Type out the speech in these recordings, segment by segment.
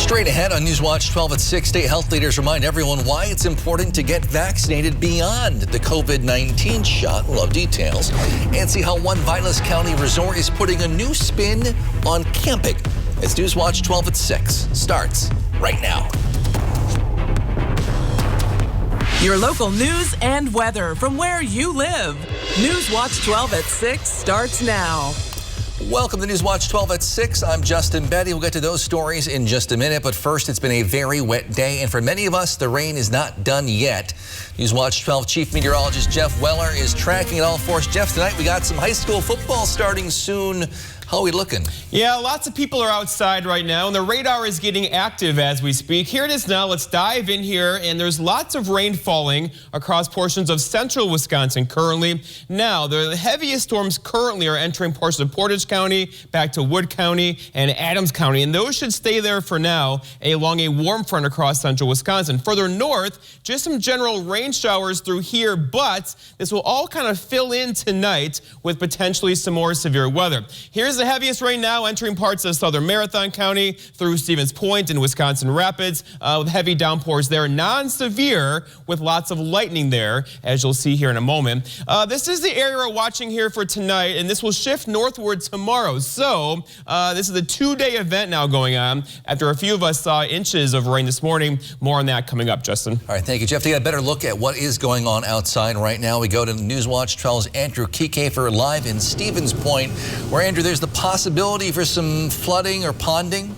Straight ahead on Newswatch 12 at 6, state health leaders remind everyone why it's important to get vaccinated beyond the COVID-19 shot. We'll have details. And see how one Vilas County resort is putting a new spin on camping. It's Newswatch 12 at 6. Starts right now. Your local news and weather from where you live. Newswatch 12 at 6 starts now. Welcome to Newswatch 12 at 6. I'm Justin Betty. We'll get to those stories in just a minute. But first, it's been a very wet day. And for many of us, the rain is not done yet. Newswatch 12 Chief Meteorologist Jeff Weller is tracking it all for us. Jeff, tonight we got some high school football starting soon. How are we looking? Yeah, lots of people are outside right now, and the radar is getting active as we speak. Here it is now. Let's dive in here, and there's lots of rain falling across portions of central Wisconsin currently. Now, the heaviest storms currently are entering portions of Portage County, back to Wood County, and Adams County, and those should stay there for now along a warm front across central Wisconsin. Further north, just some general rain showers through here, but this will all kind of fill in tonight with potentially some more severe weather. Here's the heaviest rain now entering parts of southern Marathon County through Stevens Point and Wisconsin Rapids with heavy downpours there. Non-severe with lots of lightning there, as you'll see here in a moment. This is the area we're watching here for tonight, and this will shift northward tomorrow. So this is a two-day event now going on after a few of us saw inches of rain this morning. More on that coming up, Justin. All right, thank you, Jeff. To get a better look at what is going on outside right now, we go to Newswatch 12's Andrew Kiekefer live in Stevens Point, where, Andrew, there's the possibility for some flooding or ponding?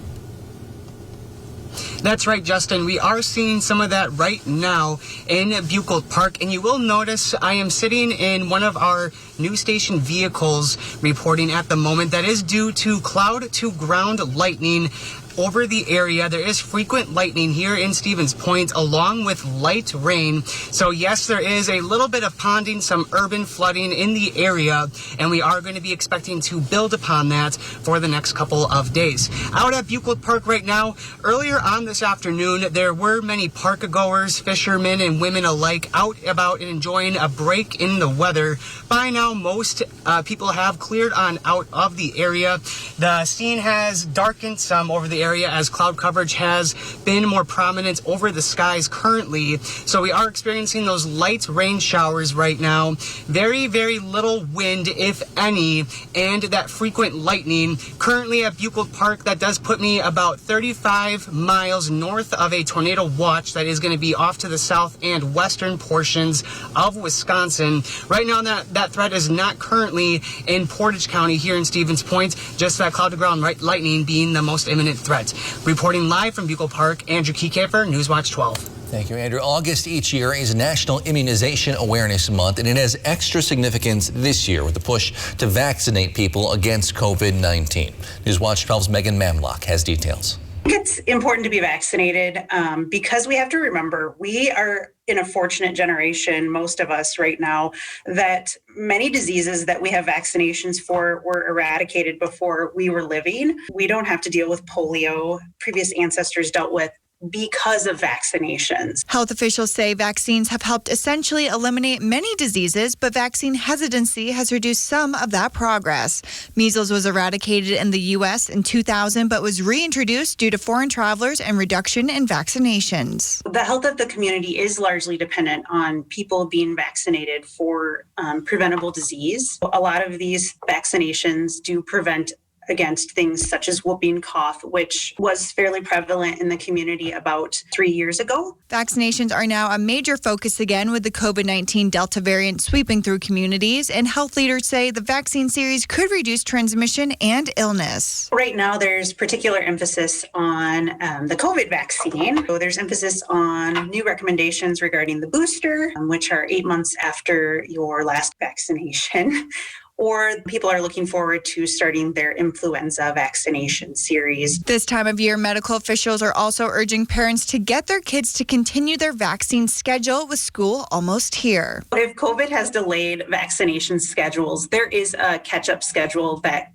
That's right, Justin. We are seeing some of that right now in Buchholz Park, and you will notice I am sitting in one of our news station vehicles reporting at the moment. That is due to cloud to ground lightning over the area. There is frequent lightning here in Stevens Point along with light rain. So yes, there is a little bit of ponding, some urban flooding in the area, and we are going to be expecting to build upon that for the next couple of days. Out at Buchholz Park right now, earlier on this afternoon, there were many park goers, fishermen and women alike out about and enjoying a break in the weather. By now, most people have cleared on out of the area. The scene has darkened some over the area as cloud coverage has been more prominent over the skies currently. So we are experiencing those light rain showers right now. Very, very little wind, if any, and that frequent lightning. Currently at Buchholz Park, that does put me about 35 miles north of a tornado watch that is going to be off to the south and western portions of Wisconsin. Right now, that threat is not currently in Portage County here in Stevens Point, just that cloud to ground lightning being the most imminent threat. Reporting live from Buchholz Park, Andrew Kiekefer, Newswatch 12. Thank you, Andrew. August each year is National Immunization Awareness Month, and it has extra significance this year with the push to vaccinate people against COVID-19. Newswatch 12's Megan Mamlock has details. It's important to be vaccinated because we have to remember we are in a fortunate generation, most of us right now, that many diseases that we have vaccinations for were eradicated before we were living. We don't have to deal with polio previous ancestors dealt with because of vaccinations. Health officials say vaccines have helped essentially eliminate many diseases, but vaccine hesitancy has reduced some of that progress. Measles was eradicated in the U.S. in 2000, but was reintroduced due to foreign travelers and reduction in vaccinations. The health of the community is largely dependent on people being vaccinated for preventable disease. A lot of these vaccinations do prevent against things such as whooping cough, which was fairly prevalent in the community about 3 years ago. Vaccinations are now a major focus again with the COVID-19 Delta variant sweeping through communities, and health leaders say the vaccine series could reduce transmission and illness. Right now, there's particular emphasis on the COVID vaccine. So there's emphasis on new recommendations regarding the booster, which are 8 months after your last vaccination. Or people are looking forward to starting their influenza vaccination series. This time of year, medical officials are also urging parents to get their kids to continue their vaccine schedule with school almost here. If COVID has delayed vaccination schedules, there is a catch-up schedule that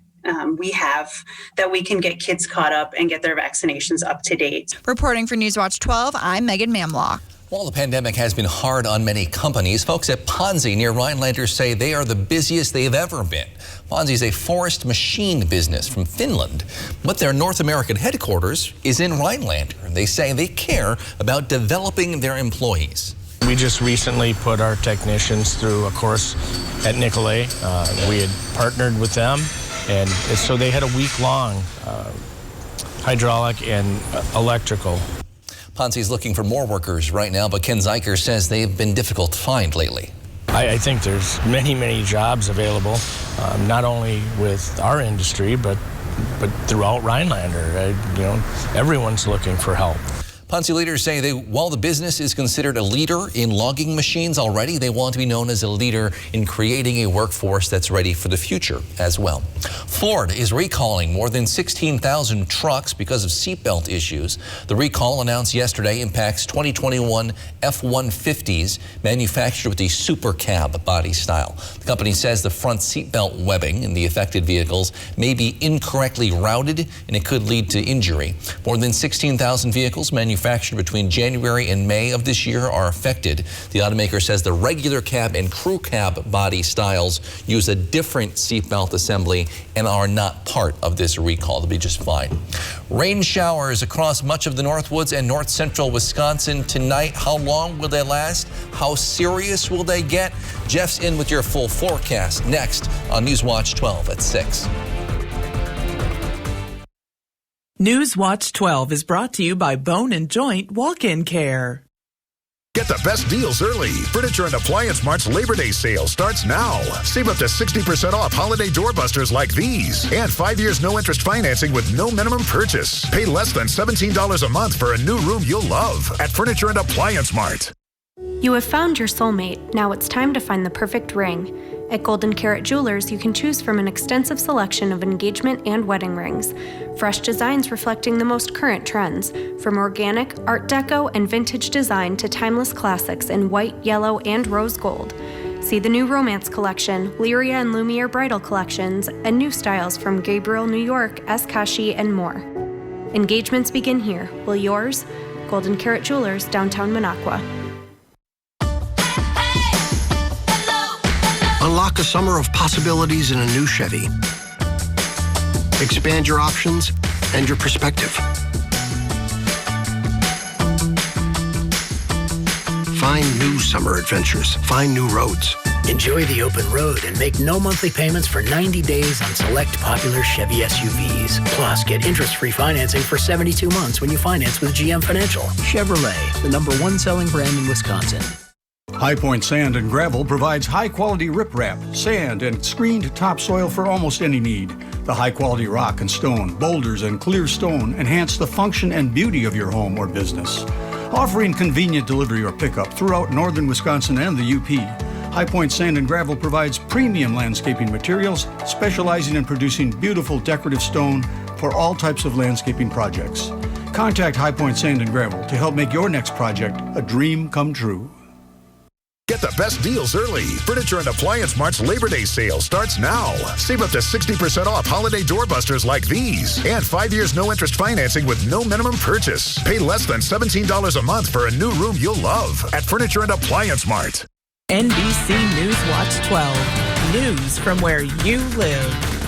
we have that we can get kids caught up and get their vaccinations up to date. Reporting for Newswatch 12, I'm Megan Mamlock. While the pandemic has been hard on many companies, folks at Ponzi near Rhinelander say they are the busiest they've ever been. Ponzi is a forest machine business from Finland, but their North American headquarters is in Rhinelander. They say they care about developing their employees. We just recently put our technicians through a course at Nicolay. We had partnered with them, and so they had a week-long hydraulic and electrical. Ponzi is looking for more workers right now, but Ken Zeiker says they've been difficult to find lately. I think there's many jobs available, not only with our industry, but throughout Rhinelander. Everyone's looking for help. Ponzi leaders say while the business is considered a leader in logging machines already, they want to be known as a leader in creating a workforce that's ready for the future as well. Ford is recalling more than 16,000 trucks because of seatbelt issues. The recall announced yesterday impacts 2021 F-150s manufactured with the Super Cab body style. The company says the front seatbelt webbing in the affected vehicles may be incorrectly routed and it could lead to injury. More than 16,000 vehicles manufactured between January and May of this year are affected. The automaker says the regular cab and crew cab body styles use a different seatbelt assembly and are not part of this recall. They'll be just fine. Rain showers across much of the Northwoods and north central Wisconsin tonight. How long will they last? How serious will they get? Jeff's in with your full forecast next on Newswatch 12 at 6. Newswatch 12 is brought to you by Bone and Joint Walk-In Care. Get the best deals early. Furniture and Appliance Mart's Labor Day sale starts now. Save up to 60% off holiday doorbusters like these. And 5 years no-interest financing with no minimum purchase. Pay less than $17 a month for a new room you'll love at Furniture and Appliance Mart. You have found your soulmate. Now it's time to find the perfect ring. At Golden Carat Jewelers, you can choose from an extensive selection of engagement and wedding rings. Fresh designs reflecting the most current trends, from organic, art deco, and vintage design to timeless classics in white, yellow, and rose gold. See the new Romance Collection, Lyria and Lumiere Bridal Collections, and new styles from Gabriel New York, Eskashi, and more. Engagements begin here. Will yours? Golden Carat Jewelers, downtown Minocqua. Unlock a summer of possibilities in a new Chevy. Expand your options and your perspective. Find new summer adventures. Find new roads. Enjoy the open road and make no monthly payments for 90 days on select popular Chevy SUVs. Plus, get interest-free financing for 72 months when you finance with GM Financial. Chevrolet, the #1 selling brand in Wisconsin. High Point Sand and Gravel provides high-quality riprap, sand, and screened topsoil for almost any need. The high-quality rock and stone, boulders, and clear stone enhance the function and beauty of your home or business. Offering convenient delivery or pickup throughout northern Wisconsin and the UP, High Point Sand and Gravel provides premium landscaping materials, specializing in producing beautiful decorative stone for all types of landscaping projects. Contact High Point Sand and Gravel to help make your next project a dream come true. Get the best deals early. Furniture and Appliance Mart's Labor Day sale starts now. Save up to 60% off holiday doorbusters like these. And 5 years no-interest financing with no minimum purchase. Pay less than $17 a month for a new room you'll love at Furniture and Appliance Mart. NBC Newswatch 12. News from where you live.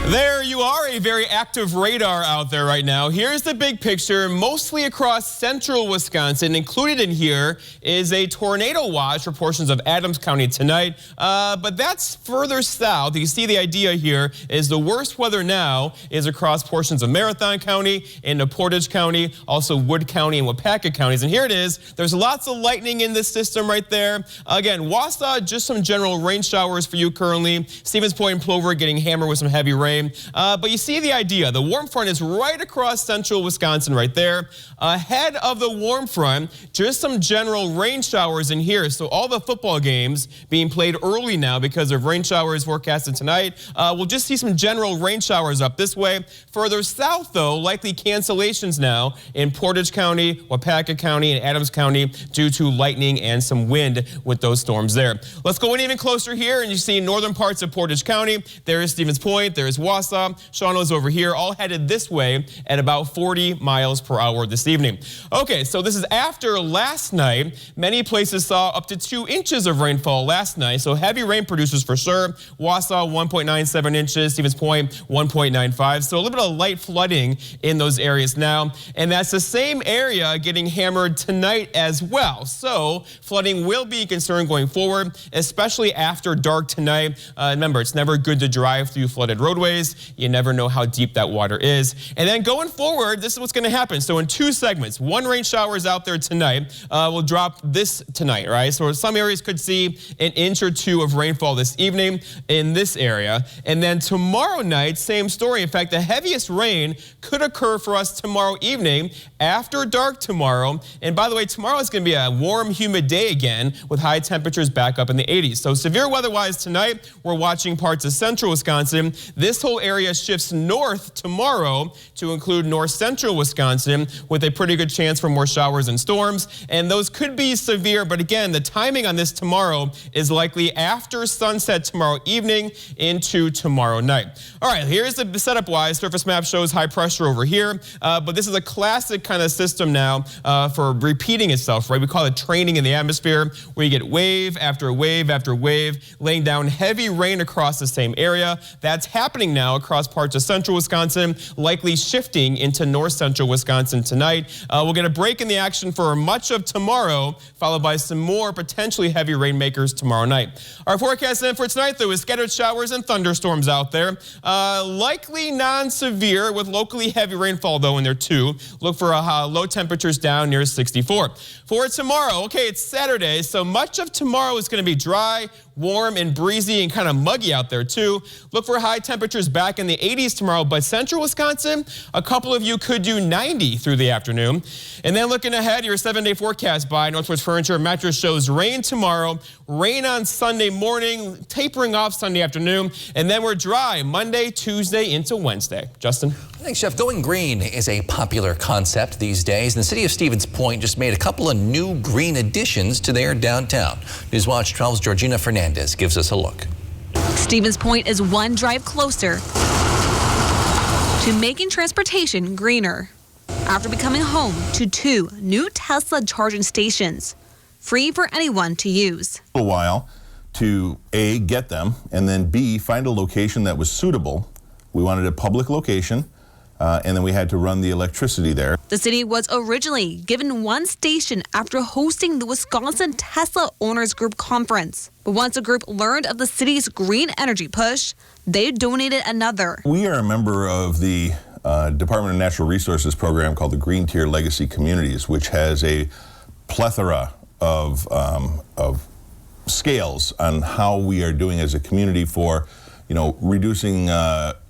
There you are, a very active radar out there right now. Here's the big picture, mostly across central Wisconsin. Included in here is a tornado watch for portions of Adams County tonight, but that's further south. You can see the idea here is the worst weather now is across portions of Marathon County, into Portage County, also Wood County and Wapaka counties. And here it is. There's lots of lightning in this system right there. Again, Wausau, just some general rain showers for you currently. Stevens Point and Plover getting hammered with some heavy rain. But you see the idea idea. The warm front is right across central Wisconsin right there. Ahead of the warm front, just some general rain showers in here. So all the football games being played early now because of rain showers forecasted tonight. We'll just see some general rain showers up this way. Further south, though, likely cancellations now in Portage County, Wapaka County, and Adams County due to lightning and some wind with those storms there. Let's go in even closer here, and you see northern parts of Portage County. There is Stevens Point, there is Wausau, Shawano's over here, all headed this way at about 40 miles per hour this evening. Okay, so this is after last night. Many places saw up to 2 inches of rainfall last night, so heavy rain producers for sure. Wausau 1.97 inches, Stevens Point 1.95, so a little bit of light flooding in those areas now, and that's the same area getting hammered tonight as well. So flooding will be a concern going forward, especially after dark tonight. Remember, it's never good to drive through flooded roadways. You never know how deep that water is. And then going forward, this is what's going to happen. So in 2 segments, 1 rain shower is out there tonight. We'll drop this tonight, right? So some areas could see an inch or 2 of rainfall this evening in this area. And then tomorrow night, same story. In fact, the heaviest rain could occur for us tomorrow evening after dark tomorrow. And by the way, tomorrow is going to be a warm, humid day again with high temperatures back up in the 80s. So severe weather-wise tonight, we're watching parts of central Wisconsin. This whole area shifts north tomorrow to include north central Wisconsin with a pretty good chance for more showers and storms. And those could be severe, but again, the timing on this tomorrow is likely after sunset tomorrow evening into tomorrow night. All right, here's the setup-wise. Surface map shows high pressure over here, but this is a classic kind of system now for repeating itself, right? We call it training in the atmosphere, where you get wave after wave after wave, laying down heavy rain across the same area. That's happening now across parts of central Wisconsin, likely shifting into north central Wisconsin tonight. We'll get a break in the action for much of tomorrow, followed by some more potentially heavy rainmakers tomorrow night. Our forecast then for tonight, though, is scattered showers and thunderstorms out there. Likely non-severe with locally heavy rainfall, though, in there too. Look for low temperatures down near 64. For tomorrow, okay, it's Saturday, so much of tomorrow is going to be dry, warm, and breezy and kind of muggy out there too. Look for high temperatures back in the 80s tomorrow, but central Wisconsin, a couple of you could do 90 through the afternoon. And then looking ahead, your 7-day forecast by Northwoods Furniture and Mattress shows rain tomorrow, rain on Sunday morning, tapering off Sunday afternoon, and then we're dry Monday, Tuesday into Wednesday. Justin? Thanks, Jeff. Going green is a popular concept these days. And the city of Stevens Point just made a couple of new green additions to their downtown. Newswatch 12's Georgina Fernandez gives us a look. Stevens Point is one drive closer to making transportation greener after becoming home to 2 new Tesla charging stations, free for anyone to use. A while to A, get them, and then B, find a location that was suitable. We wanted a public location. And then we had to run the electricity there. The city was originally given 1 station after hosting the Wisconsin Tesla Owners Group Conference. But once the group learned of the city's green energy push, they donated another. We are a member of the Department of Natural Resources program called the Green Tier Legacy Communities, which has a plethora of scales on how we are doing as a community for, reducing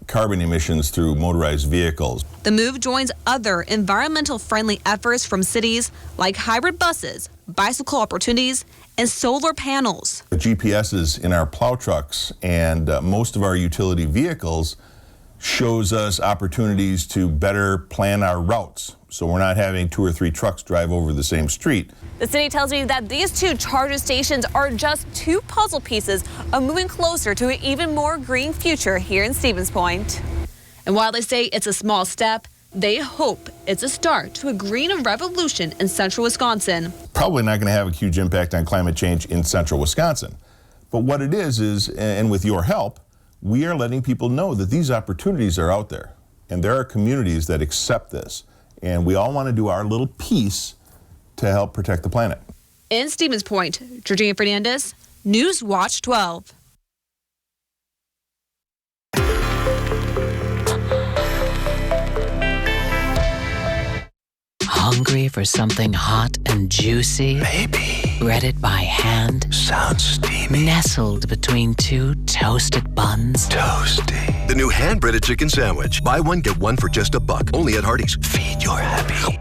carbon emissions through motorized vehicles. The move joins other environmental friendly efforts from cities like hybrid buses, bicycle opportunities, and solar panels. The GPSs in our plow trucks and most of our utility vehicles shows us opportunities to better plan our routes, so we're not having 2 or 3 trucks drive over the same street. The city tells me that these 2 charging stations are just 2 puzzle pieces of moving closer to an even more green future here in Stevens Point. And while they say it's a small step, they hope it's a start to a green revolution in central Wisconsin. Probably not going to have a huge impact on climate change in central Wisconsin. But what it is, and with your help, we are letting people know that these opportunities are out there. And there are communities that accept this. And we all want to do our little piece to help protect the planet. In Stevens Point, Georgina Fernandez, Newswatch 12. Hungry for something hot and juicy? Maybe. Breaded by hand? Sounds steamy. steamy. Nestled between two toasted buns. Toasty. The new hand-breaded chicken sandwich. Buy one, get one for just $1. Only at Hardee's. Feed your happy.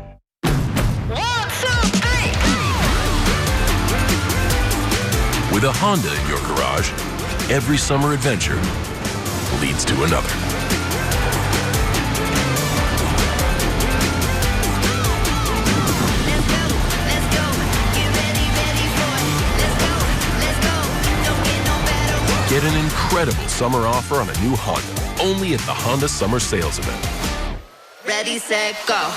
With a Honda in your garage, every summer adventure leads to another. Get an incredible summer offer on a new Honda, only at the Honda Summer Sales Event. Ready, set, go.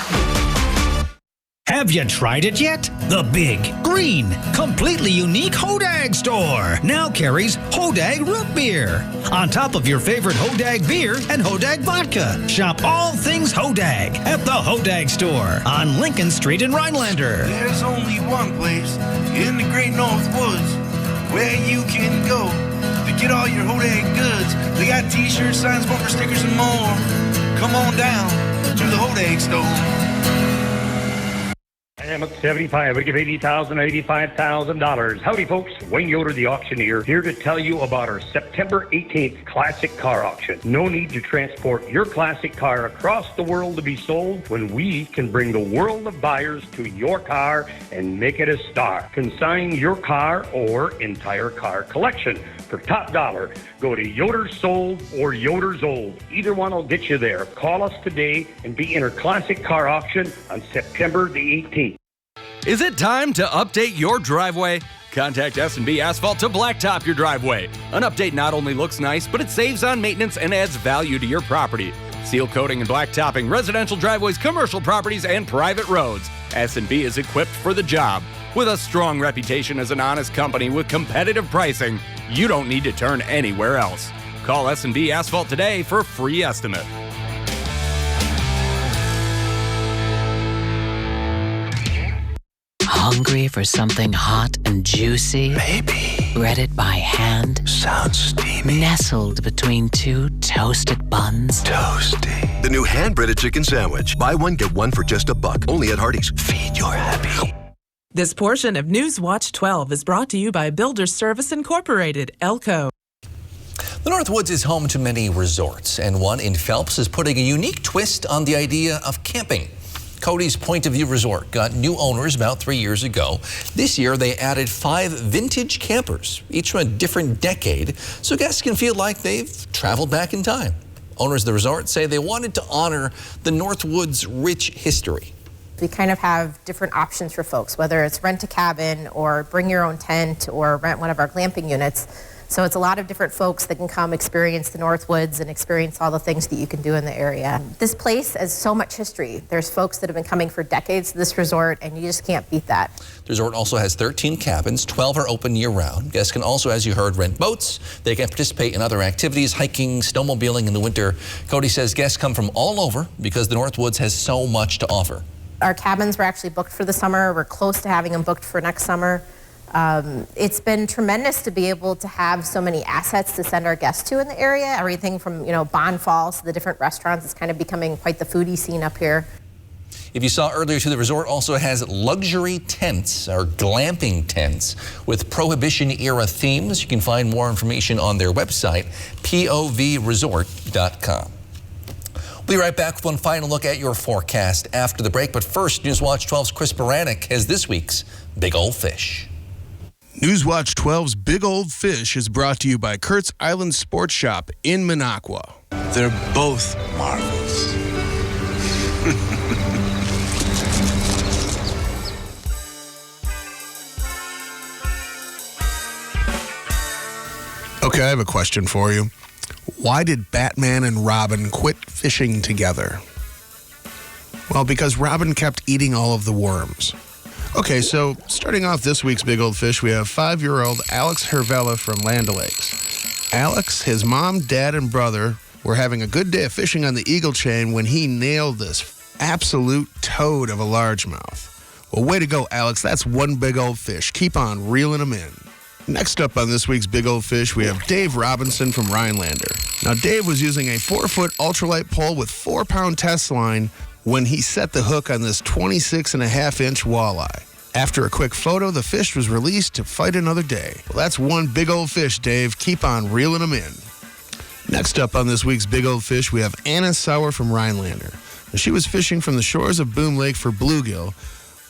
Have you tried it yet? The big, green, completely unique Hodag store now carries Hodag Root Beer. On top of your favorite Hodag beer and Hodag vodka. Shop all things Hodag at the Hodag store on Lincoln Street in Rhinelander. There's only one place in the great Northwoods where you can go to get all your Hodag goods. They got t-shirts, signs, bumper stickers, and more. Come on down to the Hodag store. I'm at 75. I give $80,000, $85,000. Howdy, folks. Wayne Yoder, the auctioneer, here to tell you about our September 18th classic car auction. No need to transport your classic car across the world to be sold when we can bring the world of buyers to your car and make it a star. Consign your car or entire car collection for top dollar. Go to Yoder's Sold or Yoder's Old. Either one will get you there. Call us today and be in our classic car auction on September the 18th. Is it time to update your driveway? Contact S&B Asphalt to blacktop your driveway. An update not only looks nice, but it saves on maintenance and adds value to your property. Seal coating and blacktopping residential driveways, commercial properties, and private roads. S&B is equipped for the job. With a strong reputation as an honest company with competitive pricing, you don't need to turn anywhere else. Call S&B Asphalt today for a free estimate. Hungry for something hot and juicy? Maybe. Breaded by hand? Sounds steamy. Nestled between two toasted buns? Toasty. The new hand-breaded chicken sandwich. Buy one, get one for just $1. Only at Hardee's. Feed your happy. This portion of Newswatch 12 is brought to you by Builders Service Incorporated, Elko. The Northwoods is home to many resorts, and one in Phelps is putting a unique twist on the idea of camping. Cody's Point of View Resort got new owners about 3 years ago. This year, they added 5 vintage campers, each from a different decade, so guests can feel like they've traveled back in time. Owners of the resort say they wanted to honor the Northwoods' rich history. We kind of have different options for folks, whether it's rent a cabin or bring your own tent or rent one of our glamping units. So it's a lot of different folks that can come experience the Northwoods and experience all the things that you can do in the area. This place has so much history. There's folks that have been coming for decades to this resort, and you just can't beat that. The resort also has 13 cabins, 12 are open year-round. Guests can also, as you heard, rent boats. They can participate in other activities, hiking, snowmobiling in the winter. Cody says guests come from all over because the Northwoods has so much to offer. Our cabins were actually booked for the summer. We're close to having them booked for next summer. It's been tremendous to be able to have so many assets to send our guests to in the area. Everything from, Bond Falls to the different restaurants. It's kind of becoming quite the foodie scene up here. If you saw earlier too, the resort also has luxury tents or glamping tents with Prohibition-era themes. You can find more information on their website, povresort.com. We'll be right back with one final look at your forecast after the break. But first, Newswatch 12's Chris Baranek has this week's Big Old Fish. Newswatch 12's Big Old Fish is brought to you by Kurt's Island Sports Shop in Minocqua. They're both marvels. Okay, I have a question for you. Why did Batman and Robin quit fishing together? Well, because Robin kept eating all of the worms. Okay, so starting off this week's Big Old Fish, we have 5-year-old Alex Hervella from Land O'Lakes. Alex, his mom, dad, and brother were having a good day of fishing on the Eagle Chain when he nailed this absolute toad of a largemouth. Well, way to go, Alex. That's one big old fish. Keep on reeling them in. Next up on this week's Big Old Fish, we have Dave Robinson from Rhinelander. Now, Dave was using a 4-foot ultralight pole with 4-pound test line when he set the hook on this 26.5-inch walleye. After a quick photo, the fish was released to fight another day. Well, that's one big old fish, Dave. Keep on reeling them in. Next up on this week's Big Old Fish, we have Anna Sauer from Rhinelander. She was fishing from the shores of Boom Lake for bluegill,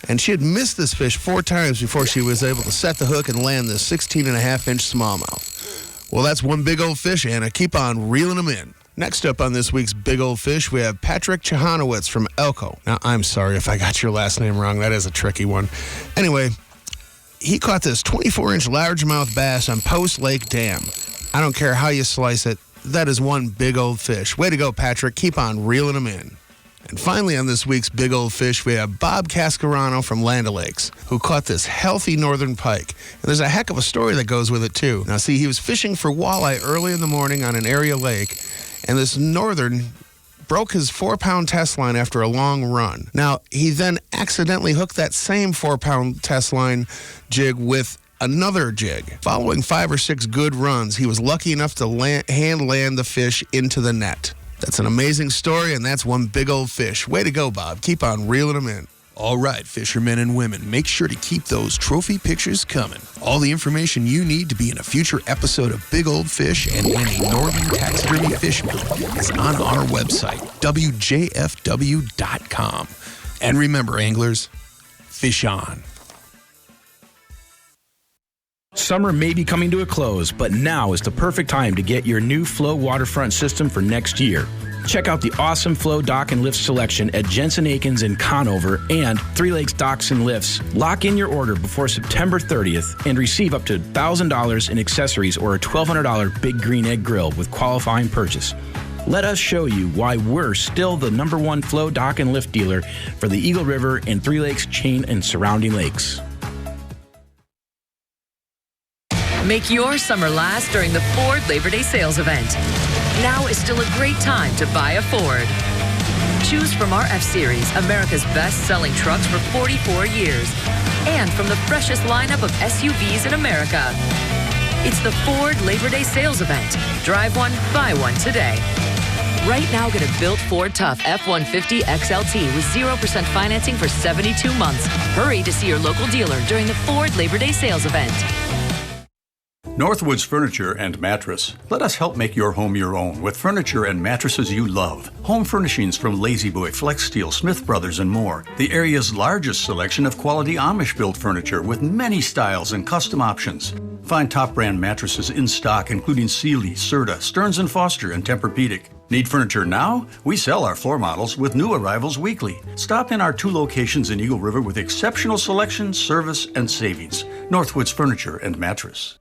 and she had missed this fish 4 times before she was able to set the hook and land this 16.5-inch smallmouth. Well, that's one big old fish, Anna. Keep on reeling them in. Next up on this week's Big Old Fish, we have Patrick Chihanowitz from Elko. Now, I'm sorry if I got your last name wrong. That is a tricky one. Anyway, he caught this 24-inch largemouth bass on Post Lake Dam. I don't care how you slice it. That is one big old fish. Way to go, Patrick. Keep on reeling them in. And finally on this week's Big Old Fish, we have Bob Cascarano from Land O'Lakes, who caught this healthy northern pike. And there's a heck of a story that goes with it, too. Now, see, he was fishing for walleye early in the morning on an area lake, and this northern broke his 4-pound test line after a long run. Now, he then accidentally hooked that same 4-pound test line jig with another jig. Following 5 or 6 good runs, he was lucky enough to hand land the fish into the net. That's an amazing story, and that's one big old fish. Way to go, Bob. Keep on reeling them in. All right, fishermen and women, make sure to keep those trophy pictures coming. All the information you need to be in a future episode of Big Old Fish and win a Northern Taxidermy fish mount is on our website, WJFW.com. And remember, anglers, fish on. Summer may be coming to a close, but now is the perfect time to get your new Flow waterfront system for next year. Check out the awesome Flow dock and lift selection at Jensen Akins in Conover and Three Lakes Docks and Lifts. Lock in your order before September 30th and receive up to $1,000 in accessories or a $1,200 Big Green Egg Grill with qualifying purchase. Let us show you why we're still the #1 Flow dock and lift dealer for the Eagle River and Three Lakes chain and surrounding lakes. Make your summer last during the Ford Labor Day sales event. Now is still a great time to buy a Ford. Choose from our F-Series, America's best-selling trucks for 44 years, and from the freshest lineup of SUVs in America. It's the Ford Labor Day sales event. Drive one, buy one today. Right now, get a built Ford Tough F-150 XLT with 0% financing for 72 months. Hurry to see your local dealer during the Ford Labor Day sales event. Northwoods Furniture and Mattress. Let us help make your home your own with furniture and mattresses you love. Home furnishings from Lazy Boy, Flex Steel, Smith Brothers, and more. The area's largest selection of quality Amish-built furniture with many styles and custom options. Find top brand mattresses in stock, including Sealy, Serta, Stearns & Foster, and Tempur-Pedic. Need furniture now? We sell our floor models with new arrivals weekly. Stop in our 2 locations in Eagle River with exceptional selection, service, and savings. Northwoods Furniture and Mattress.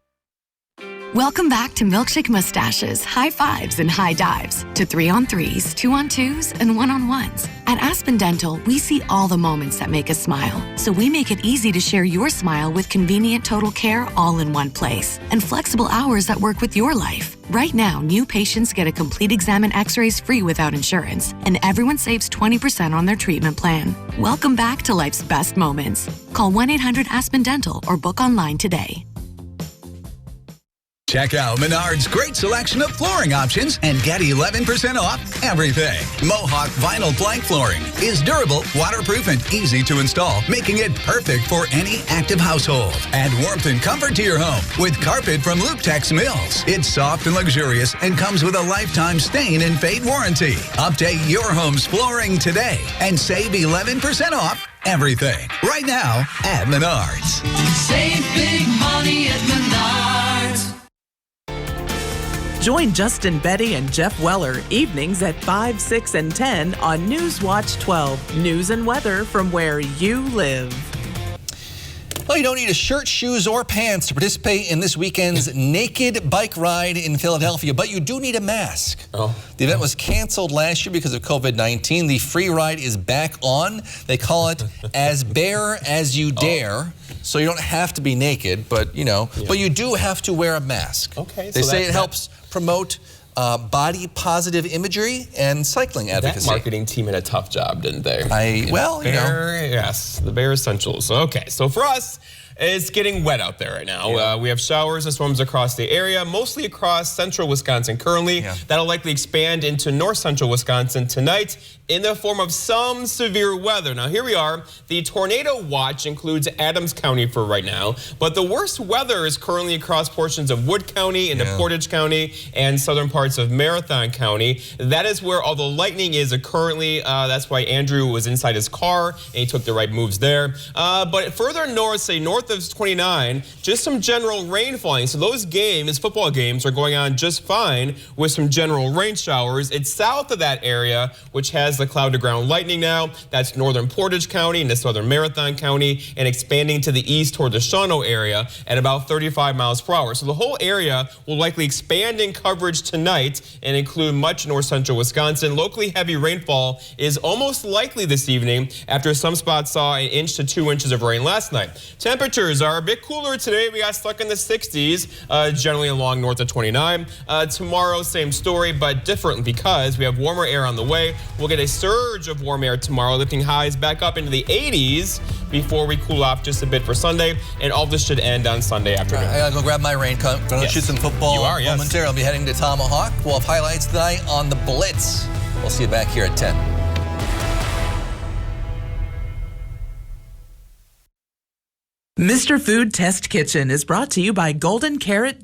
Welcome back to Milkshake Mustaches, High Fives, and High Dives, to 3-on-3s, 2-on-2s, and 1-on-1s. At Aspen Dental, we see all the moments that make us smile, so we make it easy to share your smile with convenient total care all in one place, and flexible hours that work with your life. Right now, new patients get a complete exam and x-rays free without insurance, and everyone saves 20% on their treatment plan. Welcome back to life's best moments. Call 1-800-ASPEN-DENTAL or book online today. Check out Menard's great selection of flooring options and get 11% off everything. Mohawk vinyl plank flooring is durable, waterproof, and easy to install, making it perfect for any active household. Add warmth and comfort to your home with carpet from Luketex Mills. It's soft and luxurious and comes with a lifetime stain and fade warranty. Update your home's flooring today and save 11% off everything right now at Menards. Save big money at Menards. Join Justin Betty and Jeff Weller evenings at 5, 6, and 10 on Newswatch 12. News and weather from where you live. Well, you don't need a shirt, shoes, or pants to participate in this weekend's Naked Bike Ride in Philadelphia, but you do need a mask. The event was canceled last year because of COVID-19. The free ride is back on. They call it As Bare As You Dare. So you don't have to be naked, but but you do have to wear a mask. Okay. They say it helps promote body positive imagery and cycling advocacy. That marketing team had a tough job, didn't they? Yes, the bare essentials. Okay, so for us, It's getting wet out there right now. Yeah. We have showers and storms across the area, mostly across central Wisconsin currently. Yeah. That'll likely expand into north central Wisconsin tonight in the form of some severe weather. Now, here we are. The tornado watch includes Adams County for right now, but the worst weather is currently across portions of Wood County into Portage County and southern parts of Marathon County. That is where all the lightning is currently. That's why Andrew was inside his car and he took the right moves there. But further north, say north of 29, just some general rain falling. So those games, football games, are going on just fine with some general rain showers. It's south of that area, which has the cloud to ground lightning now. That's northern Portage County into southern Marathon County and expanding to the east toward the Shawano area at about 35 miles per hour. So the whole area will likely expand in coverage tonight and include much north central Wisconsin. Locally heavy rainfall is almost likely this evening after some spots saw 1 inch to 2 inches of rain last night. Temperatures are a bit cooler today. We got stuck in the 60s, generally along north of 29. Tomorrow, same story, but different because we have warmer air on the way. We'll get a surge of warm air tomorrow, lifting highs back up into the 80s before we cool off just a bit for Sunday, and all this should end on Sunday afternoon. I gotta go grab my raincoat. Gonna shoot some football momentarily. I'll be heading to Tomahawk. We'll have highlights tonight on the Blitz. We'll see you back here at 10. Mr. Food Test Kitchen is brought to you by Golden Carrot